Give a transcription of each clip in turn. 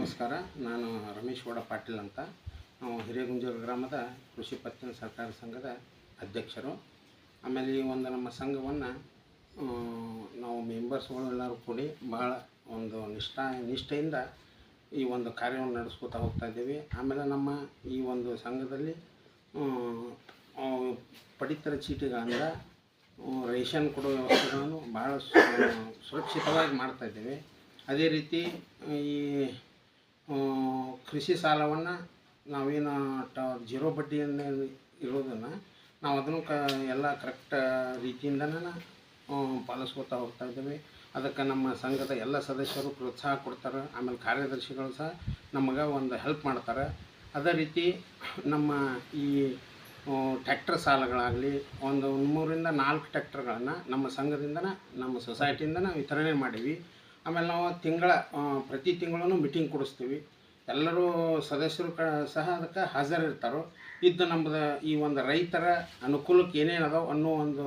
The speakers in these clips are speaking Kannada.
ನಮಸ್ಕಾರ. ನಾನು ರಮೇಶ್ ಗೌಡ ಪಾಟೀಲ್ ಅಂತ. ನಾವು ಹಿರೇಗುಂಜೂರು ಗ್ರಾಮದ ಕೃಷಿ ಪತ್ತಿನ ಸಹಕಾರ ಸಂಘದ ಅಧ್ಯಕ್ಷರು. ಆಮೇಲೆ ಈ ಒಂದು ನಮ್ಮ ಸಂಘವನ್ನು ನಾವು ಮೆಂಬರ್ಸ್ಗಳು ಎಲ್ಲರೂ ಕೂಡಿ ಭಾಳ ಒಂದು ನಿಷ್ಠೆಯಿಂದ ಈ ಒಂದು ಕಾರ್ಯವನ್ನು ನಡೆಸ್ಕೊತಾ ಹೋಗ್ತಾ ಇದ್ದೀವಿ. ಆಮೇಲೆ ನಮ್ಮ ಈ ಒಂದು ಸಂಘದಲ್ಲಿ ಪಡಿತರ ಚೀಟಿಗಳಿಂದ ರೇಷನ್ ಕೊಡೋ ವ್ಯವಸ್ಥೆಗಳನ್ನು ಭಾಳ ಸುರಕ್ಷಿತವಾಗಿ ಮಾಡ್ತಾಯಿದ್ದೀವಿ. ಅದೇ ರೀತಿ ಈ ಕೃಷಿ ಸಾಲವನ್ನು ನಾವೇನು ಜೀರೋ ಬಡ್ಡಿಯನ್ನು ಇರೋದನ್ನು ನಾವು ಅದನ್ನು ಎಲ್ಲ ಕರೆಕ್ಟ್ ರೀತಿಯಿಂದನೇ ಪಾಲಿಸ್ಕೊತಾ ಹೋಗ್ತಾ ಇದ್ದೀವಿ. ಅದಕ್ಕೆ ನಮ್ಮ ಸಂಘದ ಎಲ್ಲ ಸದಸ್ಯರು ಪ್ರೋತ್ಸಾಹ ಕೊಡ್ತಾರೆ. ಆಮೇಲೆ ಕಾರ್ಯದರ್ಶಿಗಳು ಸಹ ನಮಗೆ ಒಂದು ಹೆಲ್ಪ್ ಮಾಡ್ತಾರೆ. ಅದೇ ರೀತಿ ನಮ್ಮ ಈ ಟ್ಯಾಕ್ಟರ್ ಸಾಲಗಳಾಗಲಿ ಒಂದು 3ರಿಂದ 4 ಟ್ಯಾಕ್ಟರ್ಗಳನ್ನು ನಮ್ಮ ಸಂಘದಿಂದನೇ ನಮ್ಮ ಸೊಸೈಟಿಯಿಂದನೇ ವಿತರಣೆ ಮಾಡೀವಿ. ಆಮೇಲೆ ನಾವು ಪ್ರತಿ ತಿಂಗಳೂ ಮೀಟಿಂಗ್ ಕೊಡಿಸ್ತೀವಿ. ಎಲ್ಲರೂ ಸದಸ್ಯರು ಸಹ ಅದಕ್ಕೆ ಹಾಜರಿರ್ತಾರೋ. ಇದು ನಮ್ಮದು ಈ ಒಂದು ರೈತರ ಅನುಕೂಲಕ್ಕೆ ಏನೇನದಾವೆ ಅನ್ನೋ ಒಂದು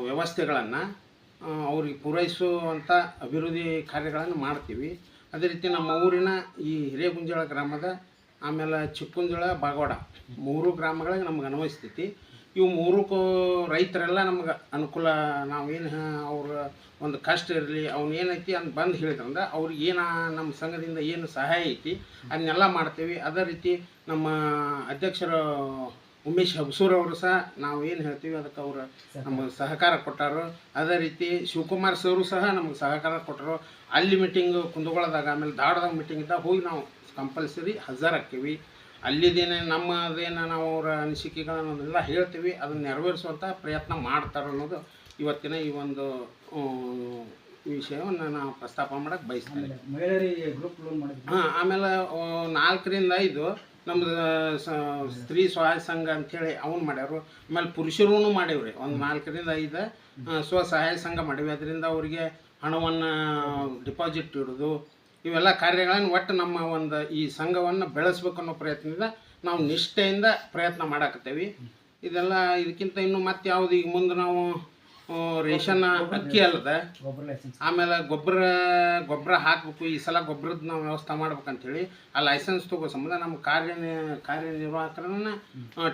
ವ್ಯವಸ್ಥೆಗಳನ್ನು ಅವ್ರಿಗೆ ಪೂರೈಸುವಂಥ ಅಭಿವೃದ್ಧಿ ಕಾರ್ಯಗಳನ್ನು ಮಾಡ್ತೀವಿ. ಅದೇ ರೀತಿ ನಮ್ಮ ಊರಿನ ಈ ಹಿರೇಗುಂಜಾಳ ಗ್ರಾಮದ ಆಮೇಲೆ ಚಿಕ್ಕುಂಜಾಳ ಬಾಗವಾಡ 3 ಗ್ರಾಮಗಳಿಗೆ ನಮ್ಗೆ ಅನ್ವಯಿಸ್ತೈತಿ. ಇವು 3 ರೈತರೆಲ್ಲ ನಮ್ಗೆ ಅನುಕೂಲ. ನಾವೇನು ಅವ್ರ ಒಂದು ಕಷ್ಟ ಇರಲಿ ಅವನೇನೈತಿ ಅಂತ ಬಂದು ಹೇಳಿದ್ರಂದ್ರೆ ಅವ್ರಿಗೆ ಏನು ನಮ್ಮ ಸಂಘದಿಂದ ಏನು ಸಹಾಯ ಐತಿ ಅದನ್ನೆಲ್ಲ ಮಾಡ್ತೀವಿ. ಅದೇ ರೀತಿ ನಮ್ಮ ಅಧ್ಯಕ್ಷರು ಉಮೇಶ್ ಹಬ್ಸೂರವರು ಸಹ ನಾವು ಏನು ಹೇಳ್ತೀವಿ ಅದಕ್ಕೆ ಅವರು ನಮಗೆ ಸಹಕಾರ ಕೊಟ್ಟರು. ಅದೇ ರೀತಿ ಶಿವಕುಮಾರ್ ಸರು ಸಹ ನಮಗೆ ಸಹಕಾರ ಕೊಟ್ಟರು. ಅಲ್ಲಿ ಮೀಟಿಂಗ್ ಕುಂದಗೋಳದಾಗ ಆಮೇಲೆ ಧಾರವಾಡದಾಗ ಮೀಟಿಂಗ್ ಇದ್ದಾಗ ಹೋಗಿ ನಾವು ಕಂಪಲ್ಸರಿ ಹಾಜರಾಗ್ತೀವಿ. ಅಲ್ಲಿದ್ದೇನೆ ನಮ್ಮದೇನು ನಾವು ಅವರ ಅನಿಸಿಕೆಗಳನ್ನೆಲ್ಲ ಹೇಳ್ತೀವಿ. ಅದನ್ನು ನೆರವೇರಿಸುವಂಥ ಪ್ರಯತ್ನ ಮಾಡ್ತಾರೆ ಅನ್ನೋದು ಇವತ್ತಿನ ಈ ಒಂದು ವಿಷಯವನ್ನು ನಾವು ಪ್ರಸ್ತಾಪ ಮಾಡೋಕ್ಕೆ ಬಯಸ್ತೇನೆ. ಆಮೇಲೆ 4ರಿಂದ 5 ನಮ್ಮದು ಸ್ತ್ರೀ ಸಹಾಯ ಸಂಘ ಅಂಥೇಳಿ ಅವನು ಮಾಡ್ಯಾರು. ಆಮೇಲೆ ಪುರುಷರೂ ಮಾಡೀವ್ರಿ. ಒಂದು 4ರಿಂದ 5 ಸ್ವಸಹಾಯ ಸಂಘ ಮಾಡೀವಿ. ಅದರಿಂದ ಅವರಿಗೆ ಹಣವನ್ನು ಡಿಪಾಸಿಟ್ ಇಡೋದು ಇವೆಲ್ಲ ಕಾರ್ಯಗಳನ್ನು ಒಟ್ಟು ನಮ್ಮ ಒಂದು ಈ ಸಂಘವನ್ನು ಬೆಳೆಸ್ಬೇಕು ಅನ್ನೋ ಪ್ರಯತ್ನದಿಂದ ನಾವು ನಿಷ್ಠೆಯಿಂದ ಪ್ರಯತ್ನ ಮಾಡಾಕತ್ತೇವೆ. ಇದೆಲ್ಲ ಇದಕ್ಕಿಂತ ಇನ್ನು ಮತ್ತೆ ಯಾವುದು ಈಗ ಮುಂದೆ ನಾವು ರೇಷನ್ ಅಕ್ಕಿ ಅಲ್ಲದೆ ಆಮೇಲೆ ಗೊಬ್ಬರ ಹಾಕಬೇಕು. ಈ ಸಲ ಗೊಬ್ಬರದ ನಾವು ವ್ಯವಸ್ಥೆ ಮಾಡ್ಬೇಕಂತೇಳಿ ಆ ಲೈಸೆನ್ಸ್ ತಗೋ ಸಂಬಂಧ ನಮ್ಮ ಕಾರ್ಯನಿರ್ವಾಹಕರನ್ನ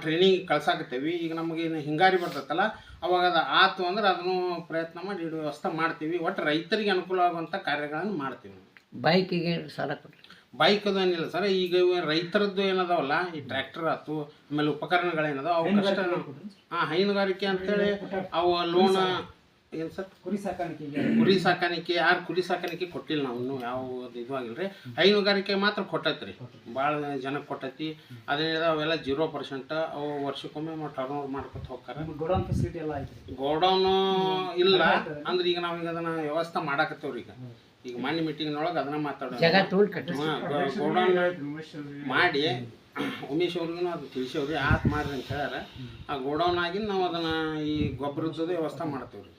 ಟ್ರೈನಿಂಗ್ ಕಳ್ಸಾಕತ್ತೇವೆ. ಈಗ ನಮಗೇನು ಹಿಂಗಾರಿ ಬರ್ತೈತಲ್ಲ ಅವಾಗ ಅದು ಆಯ್ತು ಅಂದ್ರೆ ಅದನ್ನು ಪ್ರಯತ್ನ ಮಾಡಿ ಇಡೋ ವ್ಯವಸ್ಥೆ ಮಾಡ್ತೀವಿ. ಒಟ್ಟು ರೈತರಿಗೆ ಅನುಕೂಲ ಆಗುವಂಥ ಕಾರ್ಯಗಳನ್ನು ಮಾಡ್ತೀವಿ. ಬೈಕಿಗೆ ಸಾಲ ಕೊಟ್ಟರೆ ಬೈಕದು ಏನಿಲ್ಲ ಸರ್. ಈಗ ರೈತರದ್ದು ಏನದಾವಲ್ಲ ಈ ಟ್ರ್ಯಾಕ್ಟರ್ ಆಯ್ತು ಆಮೇಲೆ ಉಪಕರಣಗಳೇನದಾವ ಅವು ಕಷ್ಟ ಹೈನುಗಾರಿಕೆ ಅಂತೇಳಿ ಅವು ಲೋನ್ ಏನು ಸರ್ ಕುರಿ ಸಾಕಾಣಿಕೆ ಯಾರು ಕುರಿ ಸಾಕಾಣಿಕೆ ಕೊಟ್ಟಿಲ್ಲ ನಾವು ಇನ್ನೂ ಯಾವ ಇದು ಆಗಿಲ್ಲ ರೀ. ಹೈನುಗಾರಿಕೆ ಮಾತ್ರ ಕೊಟ್ಟೈತೆ ರೀ. ಭಾಳ ಜನಕ್ಕೆ ಕೊಟ್ಟೈತಿ. ಅದೇನಿದೆ ಅವೆಲ್ಲ 0% ಅವು ವರ್ಷಕ್ಕೊಮ್ಮೆ ಟರ್ನ್ ಓವರ್ ಮಾಡ್ಕೊತ ಹೋಗ್ತಾರೆ. ಗೋಡೌನ್ ಫೆಸಿಲಿಟಿ ಎಲ್ಲ ಐತೆ. ಗೋಡೌನು ಇಲ್ಲ ಅಂದ್ರೆ ಈಗ ನಾವೀಗ ಅದನ್ನು ವ್ಯವಸ್ಥೆ ಮಾಡಾಕತ್ತೇವ್ರಿ. ಈಗ ಮಾನ್ಯ ಮೀಟಿಂಗ್ನೊಳಗೆ ಅದನ್ನ ಮಾತಾಡೋಣ. ಗೋಡೌನ್ ಮಾಡಿ ಉಮೇಶ್ ಅವ್ರಿಗೂ ಅದು ತಿಳಿಸೇವ್ರಿ. ಆತ್ ಮಾಡ್ರಿ ಅಂತ ಹೇಳ್ಯಾರ. ಆ ಗೋಡೌನ್ ಆಗಿ ನಾವು ಅದನ್ನು ಈ ಗೊಬ್ಬರದ್ದು ವ್ಯವಸ್ಥೆ ಮಾಡ್ತೇವ್ರಿ.